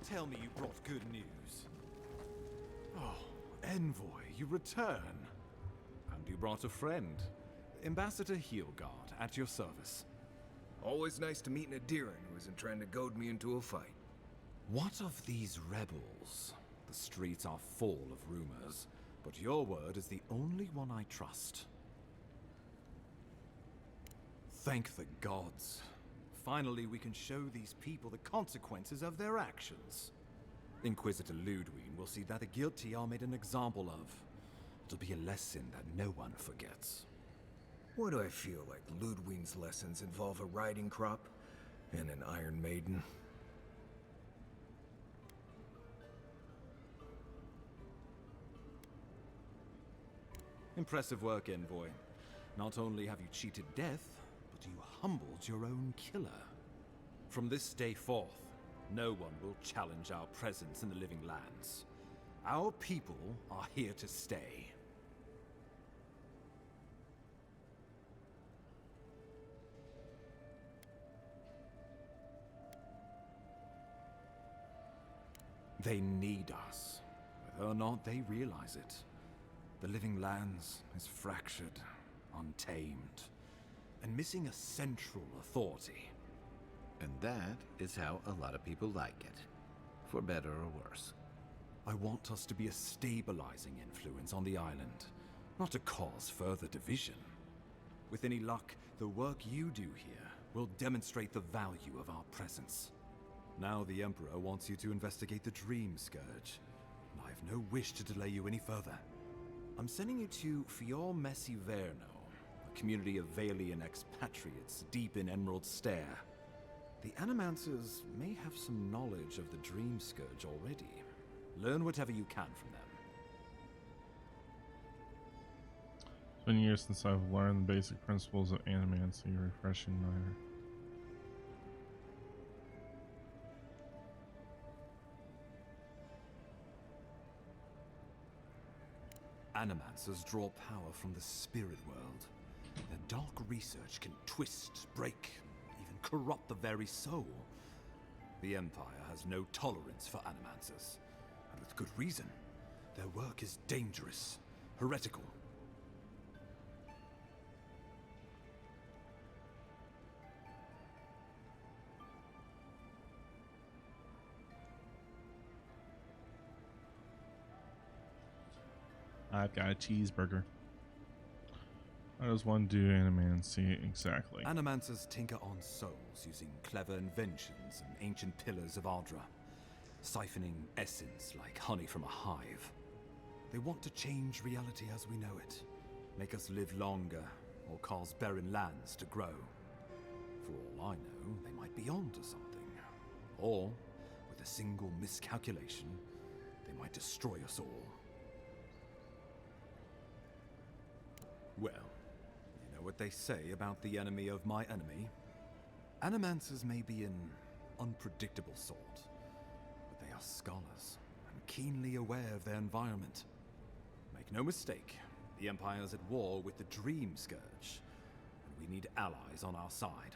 Tell me you brought good news. Oh, Envoy, you return. And you brought a friend. Ambassador Heelguard, at your service. Always nice to meet an Adiran who isn't trying to goad me into a fight. What of these rebels? The streets are full of rumors, but your word is the only one I trust. Thank the gods. Finally, we can show these people the consequences of their actions. Inquisitor Ludwig will see that the guilty are made an example of. It'll be a lesson that no one forgets. Why do I feel like Ludwig's lessons involve a riding crop and an Iron Maiden? Impressive work, Envoy. Not only have you cheated death, but you humbled your own killer. From this day forth, no one will challenge our presence in the living lands. Our people are here to stay. They need us, whether or not they realize it. The living lands is fractured, untamed, and missing a central authority. And that is how a lot of people like it, for better or worse. I want us to be a stabilizing influence on the island, not to cause further division. With any luck, the work you do here will demonstrate the value of our presence. Now the Emperor wants you to investigate the Dream Scourge, and I have no wish to delay you any further. I'm sending you to Fior Messi Verno, a community of Valian expatriates deep in Emerald Stair. The Animancers may have some knowledge of the Dream Scourge already. Learn whatever you can from them. It's been years since I've learned the basic principles of animancy, refreshing neither. Animancers draw power from the spirit world. Their dark research can twist, break, even corrupt the very soul. The Empire has no tolerance for Animancers, and with good reason. Their work is dangerous, heretical. I've got a cheeseburger. How does one do animancy exactly? Animancers tinker on souls using clever inventions and ancient pillars of Ardra, siphoning essence like honey from a hive. They want to change reality as we know it, make us live longer, or cause barren lands to grow. For all I know, they might be onto something. Or, with a single miscalculation, they might destroy us all. Well, you know what they say about the enemy of my enemy? Animancers may be an unpredictable sort, but they are scholars and keenly aware of their environment. Make no mistake, the Empire's at war with the Dream Scourge, and we need allies on our side.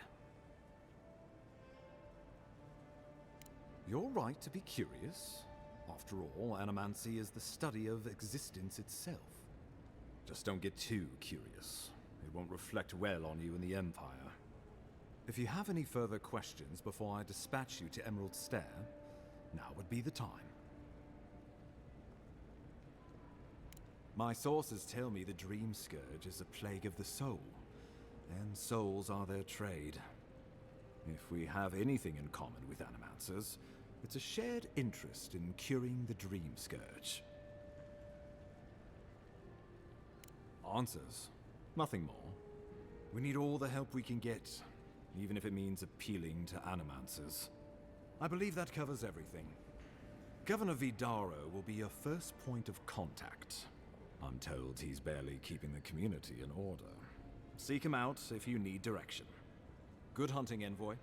You're right to be curious. After all, animancy is the study of existence itself. Just don't get too curious. It won't reflect well on you in the Empire. If you have any further questions before I dispatch you to Emerald Stair, now would be the time. My sources tell me the Dream Scourge is a plague of the soul, and souls are their trade. If we have anything in common with Animancers, it's a shared interest in curing the Dream Scourge. Answers. Nothing more. We need all the help we can get, even if it means appealing to Animancers. I believe that covers everything. Governor Vidaro will be your first point of contact. I'm told he's barely keeping the community in order. Seek him out if you need direction. Good hunting, Envoy.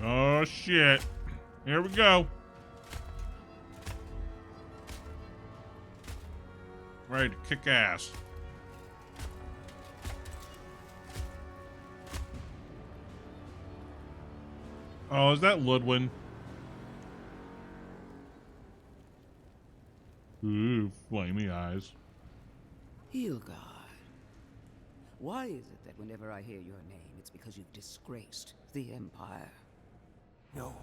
Oh shit. Here we go. Ready to kick ass. Oh, is that Ludwin? Ooh, flamey eyes. Hilgard. Why is it that whenever I hear your name, it's because you've disgraced the Empire? No,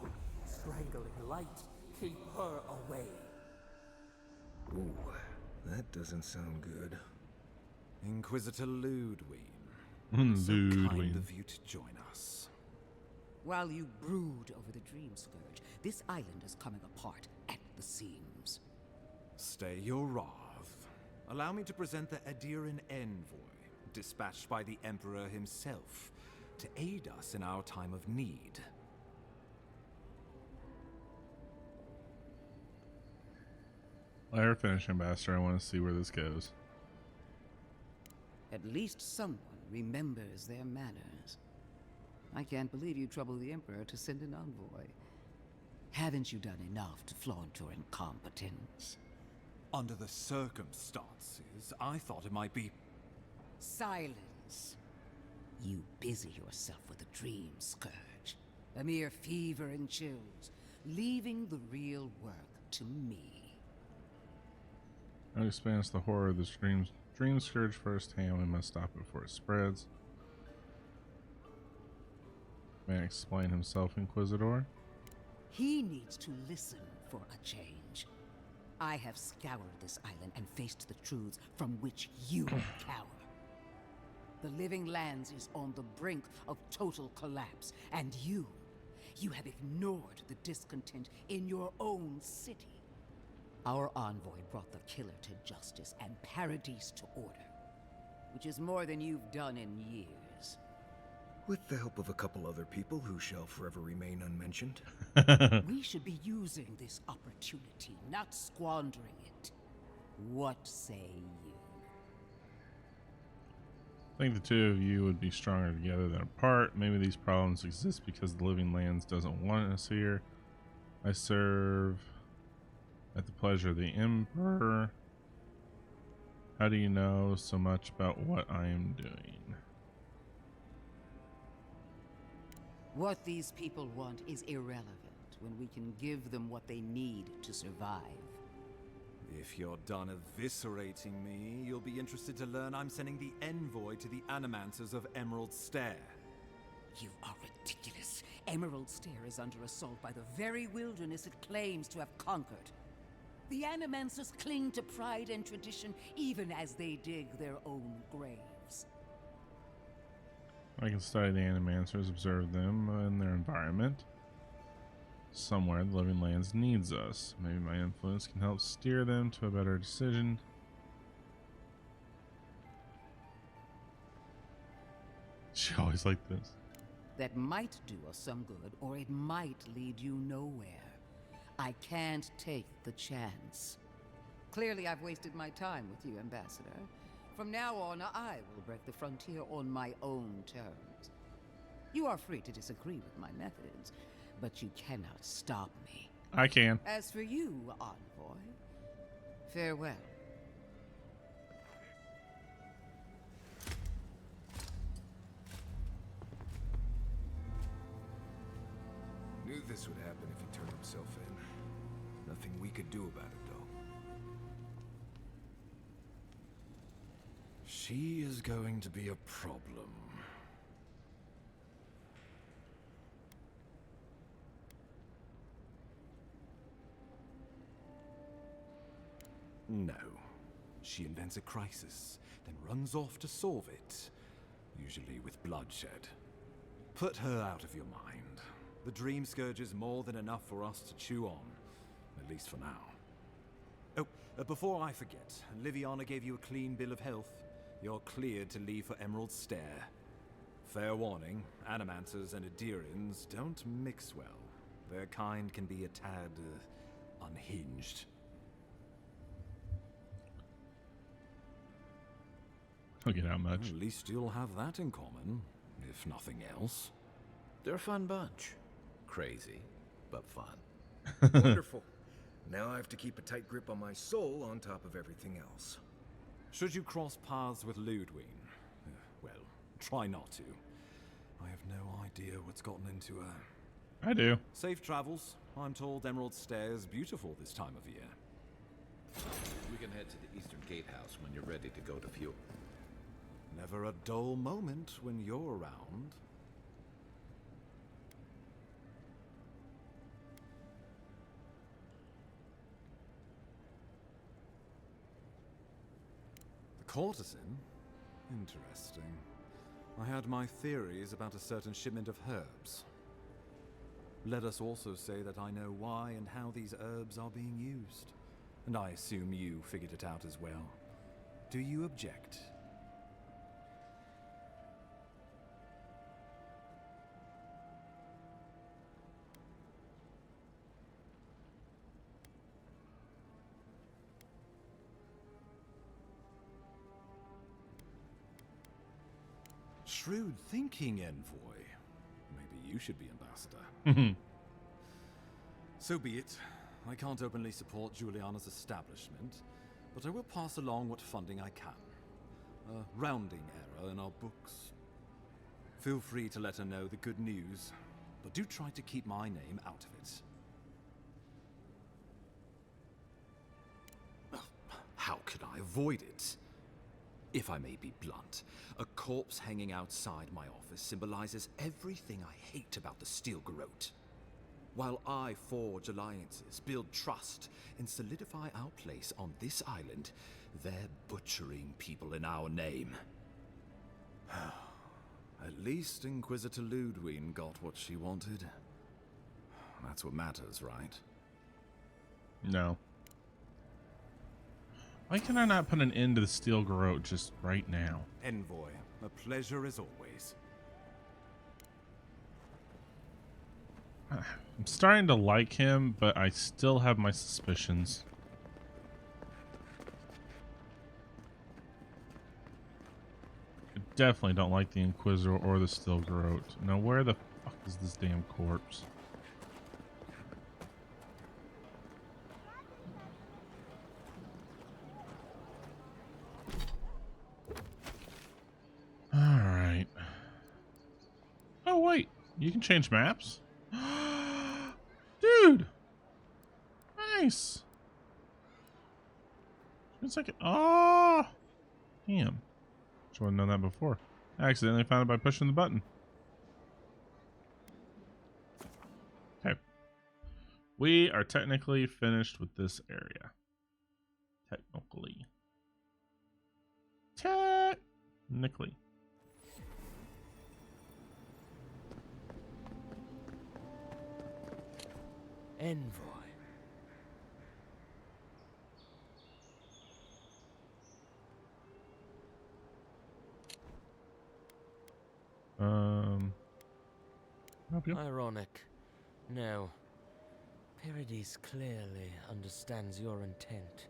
strangling light. Keep her away. Ooh, that doesn't sound good. Inquisitor Ludwig. So kind Ludwin. of you to join us. While you brood over the Dream Scourge, this island is coming apart at the seams. Stay your wrath. Allow me to present the Adiran envoy, dispatched by the Emperor himself, to aid us in our time of need. Let her finish, Ambassador. I want to see where this goes. At least someone remembers their manners. I can't believe you troubled the Emperor to send an envoy. Haven't you done enough to flaunt your incompetence? Under the circumstances, I thought it might be... Silence. You busy yourself with the Dream Scourge. A mere fever and chills, leaving the real work to me. I'll experience the horror of this dream scourge firsthand. We must stop it before it spreads. Man explain himself, Inquisitor. He needs to listen for a change. I have scoured this island and faced the truths from which you cower. The Living Lands is on the brink of total collapse, and you have ignored the discontent in your own city. Our envoy brought the killer to justice and paradise to order, which is more than you've done in years. With the help of a couple other people who shall forever remain unmentioned. We should be using this opportunity, not squandering it. What say you? I think the two of you would be stronger together than apart. Maybe these problems exist because the Living Lands doesn't want us here. I serve at the pleasure of the Emperor. How do you know so much about what I am doing? What these people want is irrelevant when we can give them what they need to survive. If you're done eviscerating me, you'll be interested to learn I'm sending the envoy to the Animancers of Emerald Stair. You are ridiculous. Emerald Stair is under assault by the very wilderness it claims to have conquered. The Animancers cling to pride and tradition even as they dig their own graves. I can study the Animancers, observe them and their environment. Somewhere the Living Lands needs us. Maybe my influence can help steer them to a better decision. She always like this. That might do us some good, or it might lead you nowhere. I can't take the chance. Clearly I've wasted my time with you, Ambassador. From now on, I will break the frontier on my own terms. You are free to disagree with my methods, but you cannot stop me. I can. As for you, envoy, farewell. Knew this would happen if he turned himself in. Nothing we could do about it, though. She is going to be a problem. No. She invents a crisis, then runs off to solve it, usually with bloodshed. Put her out of your mind. The Dream Scourge is more than enough for us to chew on, at least for now. Oh, before I forget, Liviana gave you a clean bill of health. You're cleared to leave for Emerald Stair. Fair warning, Animancers and Adirans don't mix well. Their kind can be a tad unhinged. I'll get out much. At least you'll have that in common, if nothing else. They're a fun bunch. Crazy, but fun. Wonderful. Now I have to keep a tight grip on my soul on top of everything else. Should you cross paths with Ludwig, well, try not to. I have no idea what's gotten into her. I do. Safe travels. I'm told Emerald Stair is beautiful this time of year. We can head to the Eastern Gatehouse when you're ready to go to fuel. Never a dull moment when you're around. The courtesan? Interesting. I had my theories about a certain shipment of herbs. Let us also say that I know why and how these herbs are being used. And I assume you figured it out as well. Do you object? Shrewd thinking, Envoy. Maybe you should be ambassador. So be it. I can't openly support Juliana's establishment, but I will pass along what funding I can. A rounding error in our books. Feel free to let her know the good news, but do try to keep my name out of it. How could I avoid it? If I may be blunt, a corpse hanging outside my office symbolizes everything I hate about the Steel Garrote. While I forge alliances, build trust, and solidify our place on this island, they're butchering people in our name. At least Inquisitor Ludwig got what she wanted. That's what matters, right? No. Why can I not put an end to the Steel Garrote just right now? Envoy, a pleasure as always. I'm starting to like him, but I still have my suspicions. I definitely don't like the Inquisitor or the Steel Garrote. Now, where the fuck is this damn corpse? Alright. Oh, wait. You can change maps? Dude! Nice! It's like, oh! Damn. Should have known that before. I accidentally found it by pushing the button. Okay. We are technically finished with this area. Technically. Technically. Envoy. Help you? Ironic. No. Paradis clearly understands your intent.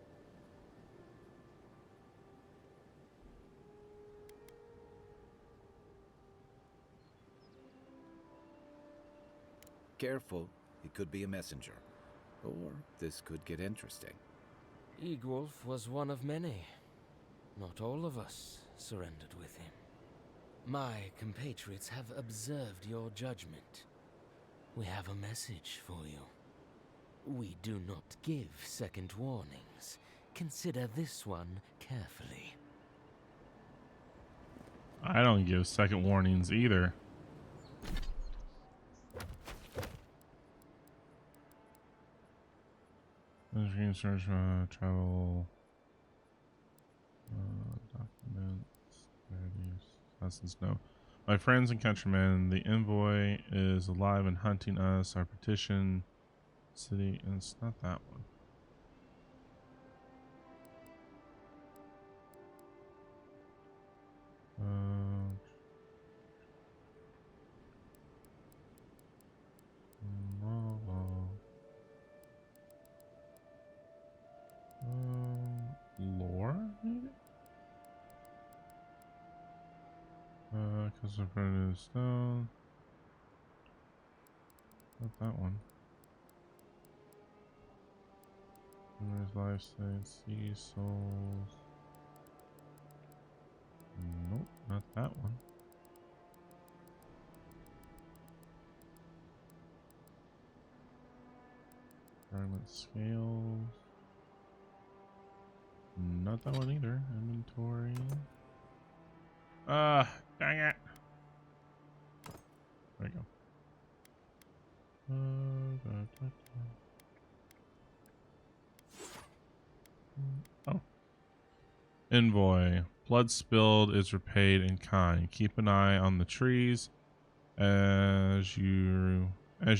Careful, he could be a messenger. Or this could get interesting. Eagwolf was one of many. Not all of us surrendered with him. My compatriots have observed your judgment. We have a message for you. We do not give second warnings. Consider this one carefully. I don't give second warnings either. Research, travel, documents, lessons. No. My friends and countrymen, the envoy is alive and hunting us. Our petition, city, and it's not that one. Lore, maybe? Because of the stone. Not that one. There's life science, sea souls. Nope, not that one. Scales. Not that one either. Inventory. Dang it. There we go. Oh. Envoy. Blood spilled is repaid in kind. Keep an eye on the trees as your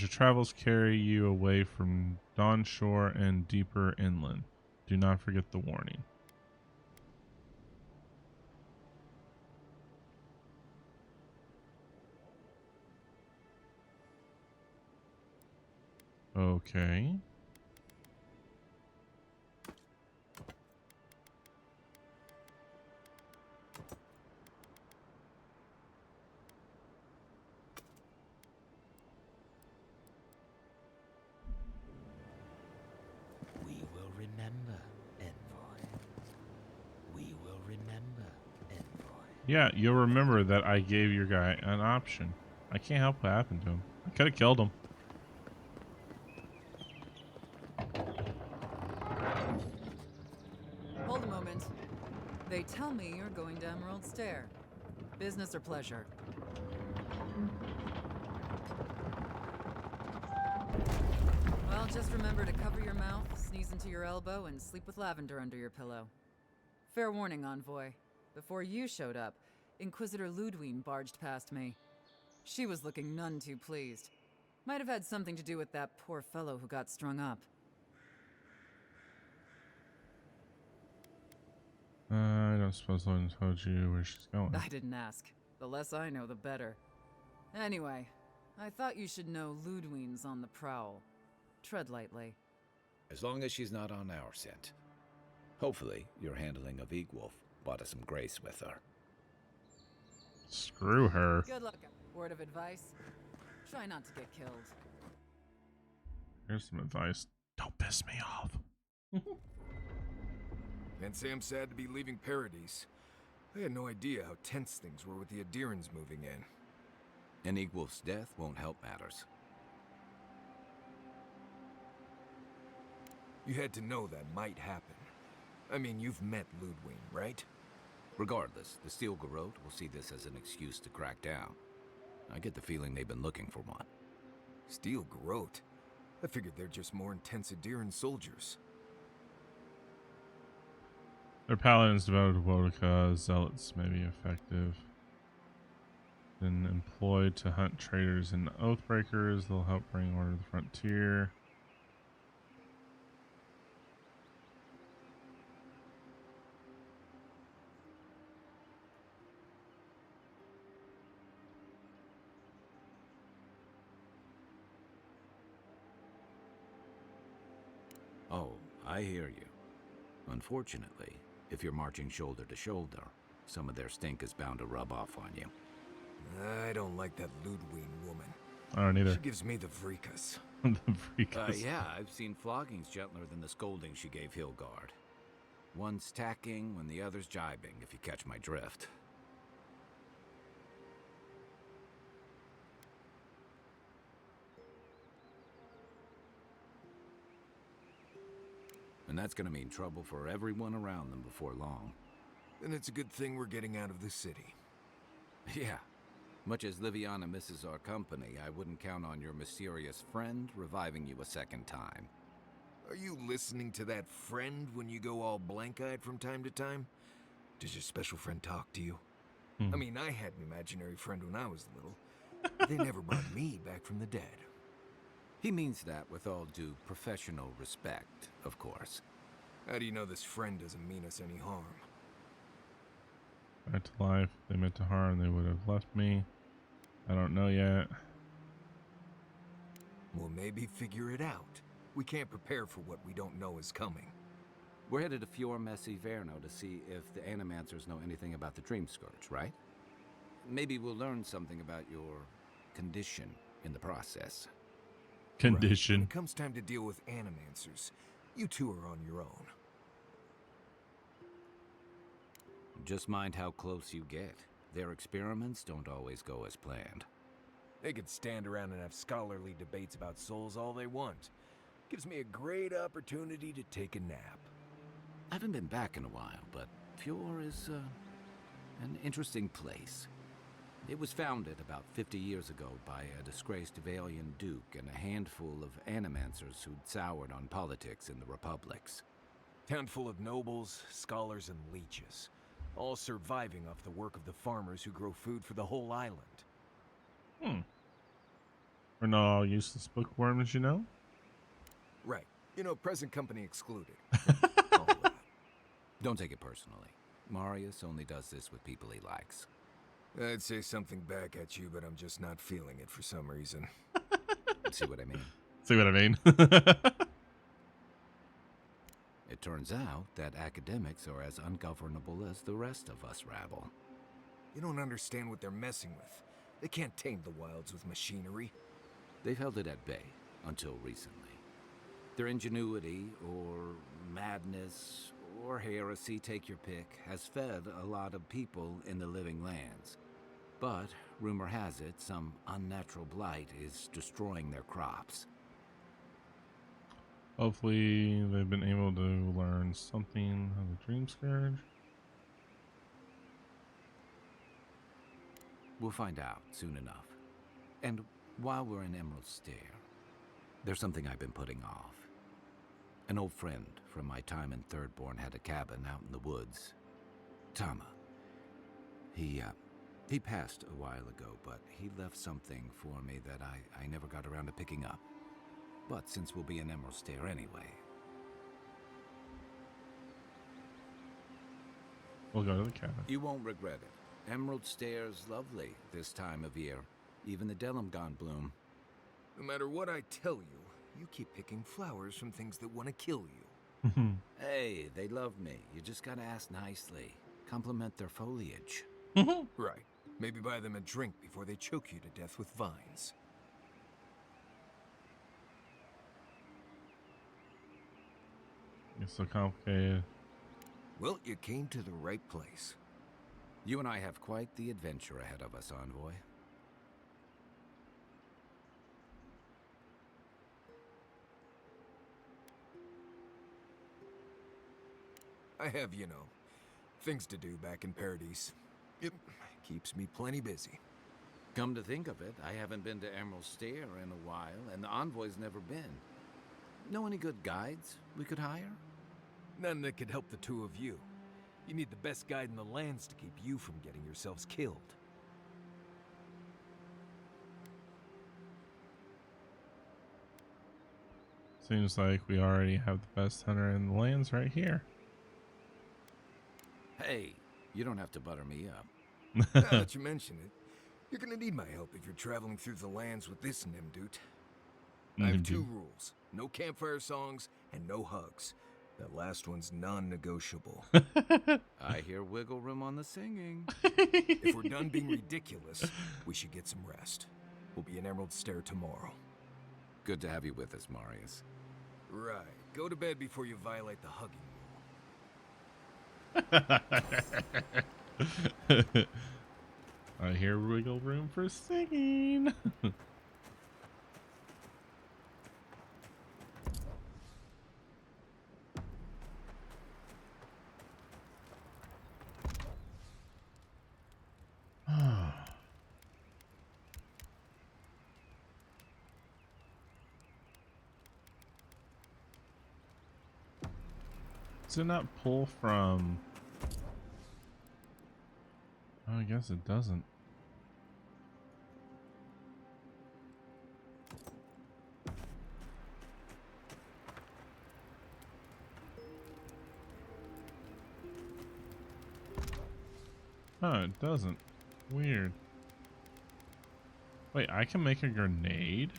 travels carry you away from Dawn Shore and deeper inland. Do not forget the warning. Okay. We will remember, Envoy. We will remember, Envoy. Yeah, you'll remember that I gave your guy an option. I can't help what happened to him. I could have killed him. Hold a moment. They tell me you're going to Emerald Stair. Business or pleasure? Well, just remember to cover your mouth, sneeze into your elbow, and sleep with lavender under your pillow. Fair warning, Envoy. Before you showed up, Inquisitor Ludwig barged past me. She was looking none too pleased. Might have had something to do with that poor fellow who got strung up. I don't suppose Lauren told you where she's going. I didn't ask. The less I know, the better. Anyway, I thought you should know Ludwig's on the prowl. Tread lightly. As long as she's not on our scent. Hopefully, your handling of Egwolf brought us some grace with her. Screw her. Good luck. Word of advice? Try not to get killed. Here's some advice. Don't piss me off. Can't say I'm sad to be leaving Paradise. I had no idea how tense things were with the Adirans moving in. And Egwolf's death won't help matters. You had to know that might happen. I mean, you've met Ludwig, right? Regardless, the Steel Garrote will see this as an excuse to crack down. I get the feeling they've been looking for one. Steel Garrote? I figured they're just more intense Adiran soldiers. Their paladins devoted to Wodaka, zealots may be effective. Been employed to hunt traitors and oathbreakers. They'll help bring order to the frontier. Oh, I hear you. Unfortunately, if you're marching shoulder to shoulder, some of their stink is bound to rub off on you. I don't like that Ludwig woman. I don't either. She gives me the freakus. The freakers. Yeah, I've seen floggings gentler than the scolding she gave Hilgard. One's tacking when the other's jibing, if you catch my drift. And that's gonna mean trouble for everyone around them before long. Then it's a good thing we're getting out of the city. Yeah. Much as Liviana misses our company, I wouldn't count on your mysterious friend reviving you a second time. Are you listening to that friend when you go all blank-eyed from time to time? Does your special friend talk to you? I mean, I had an imaginary friend when I was little. They never brought me back from the dead. He means that with all due professional respect, of course. How do you know this friend doesn't mean us any harm? Back to life. If they meant to harm, they would have left me. I don't know yet. Well, maybe figure it out. We can't prepare for what we don't know is coming. We're headed to Fior Messi Verno to see if the Animancers know anything about the Dream Scourge, right? Maybe we'll learn something about your condition in the process. Condition. Right. When it comes time to deal with Animancers, you two are on your own. Just mind how close you get. Their experiments don't always go as planned. They could stand around and have scholarly debates about souls all they want. Gives me a great opportunity to take a nap. I haven't been back in a while, but Fjord is an interesting place. It was founded about 50 years ago by a disgraced Avalian duke and a handful of animancers who'd soured on politics in the republics. Town full of nobles, scholars, and leeches, all surviving off the work of the farmers who grow food for the whole island. We're not all useless bookworms, you know? Right. You know, present company excluded. All that. Don't take it personally. Marius only does this with people he likes. I'd say something back at you, but I'm just not feeling it for some reason. See what I mean? See what I mean? It turns out that academics are as ungovernable as the rest of us rabble. You don't understand what they're messing with. They can't tame the wilds with machinery. They've held it at bay until recently. Their ingenuity, or madness, or heresy, take your pick, has fed a lot of people in the living lands. But, rumor has it, some unnatural blight is destroying their crops. Hopefully they've been able to learn something of the Dream Scourge. We'll find out soon enough. And while we're in Emerald Stair, there's something I've been putting off. An old friend from my time in Thirdborn had a cabin out in the woods. Tama. He passed a while ago, but he left something for me that I never got around to picking up. But since we'll be in Emerald Stair anyway... We'll go to the cabin. You won't regret it. Emerald Stair's lovely this time of year. Even the Delumgon bloom. No matter what I tell you, you keep picking flowers from things that want to kill you. Hey, they love me. You just gotta ask nicely. Compliment their foliage. Right. Maybe buy them a drink before they choke you to death with vines. It's so complicated. Well, you came to the right place. You and I have quite the adventure ahead of us, Envoy. I have, you know, things to do back in Paradise. It keeps me plenty busy. Come to think of it, I haven't been to Emerald Stair in a while, and the Envoy's never been. Know any good guides we could hire? None that could help the two of you. You need the best guide in the lands to keep you from getting yourselves killed. Seems like we already have the best hunter in the lands right here. Hey, you don't have to butter me up. Now that you mention it, you're gonna need my help if you're traveling through the lands with this Nimdut. I have two rules. No campfire songs and no hugs. That last one's non-negotiable. I hear wiggle room on the singing. If we're done being ridiculous, we should get some rest. We'll be in Emerald Stair tomorrow. Good to have you with us, Marius. Right. Go to bed before you violate the hugging rule. I hear wiggle room for singing. Does it not pull from... Oh, I guess it doesn't. Oh, it doesn't. Weird. Wait, I can make a grenade?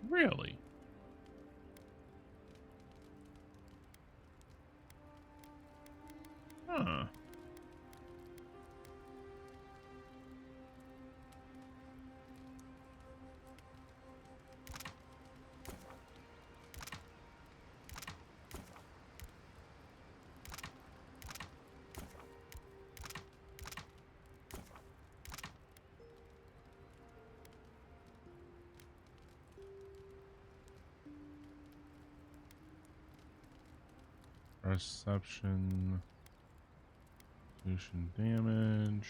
Really? Deception. Solution damage.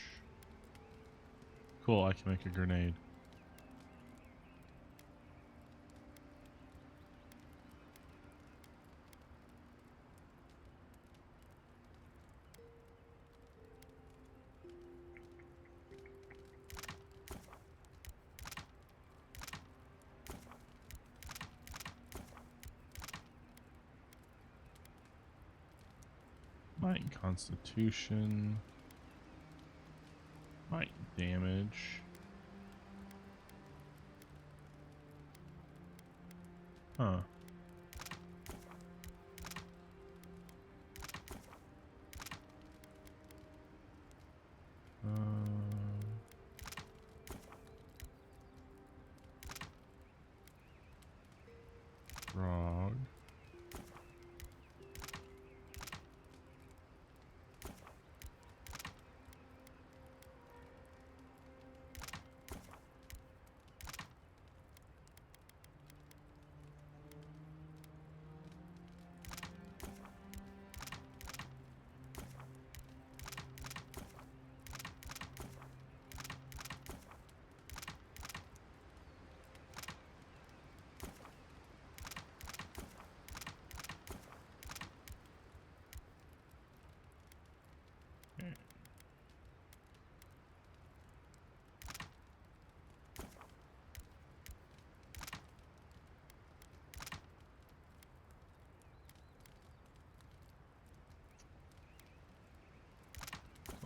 Cool, I can make a grenade. Might and Constitution. Might and damage. Huh. Frog.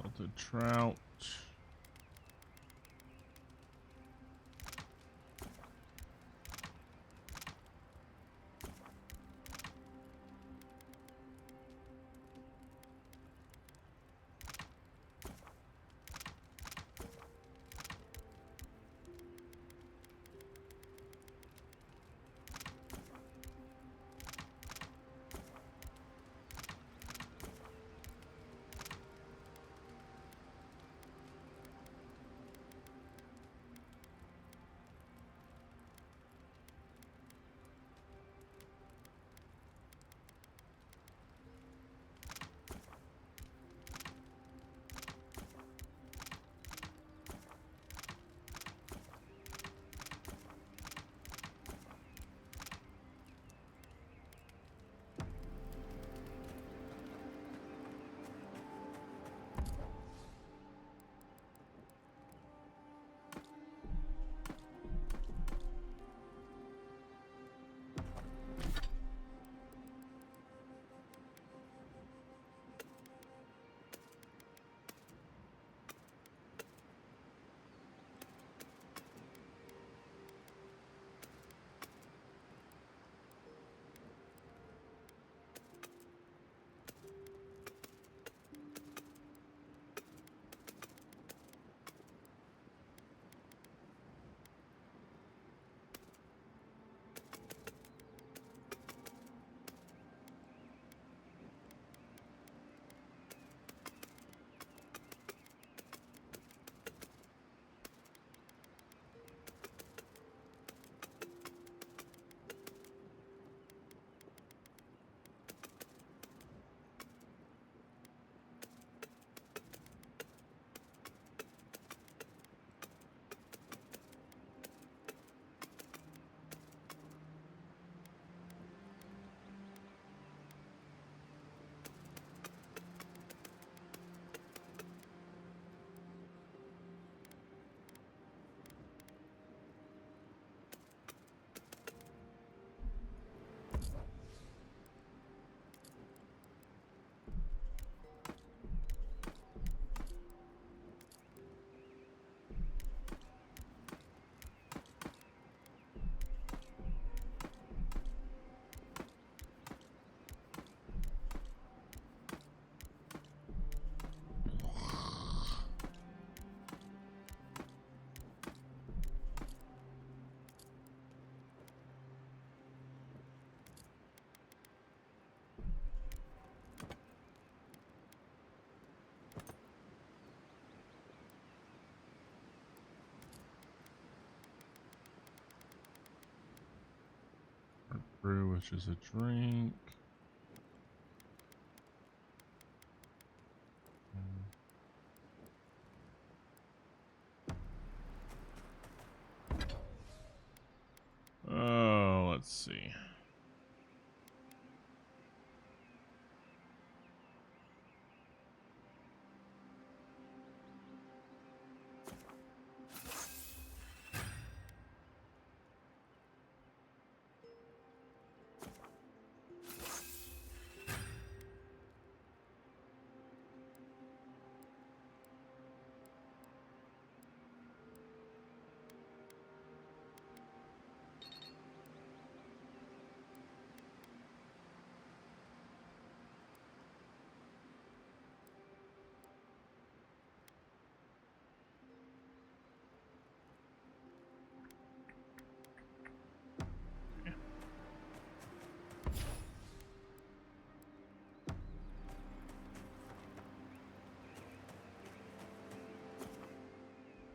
Salted trout. Brew, which is a drink.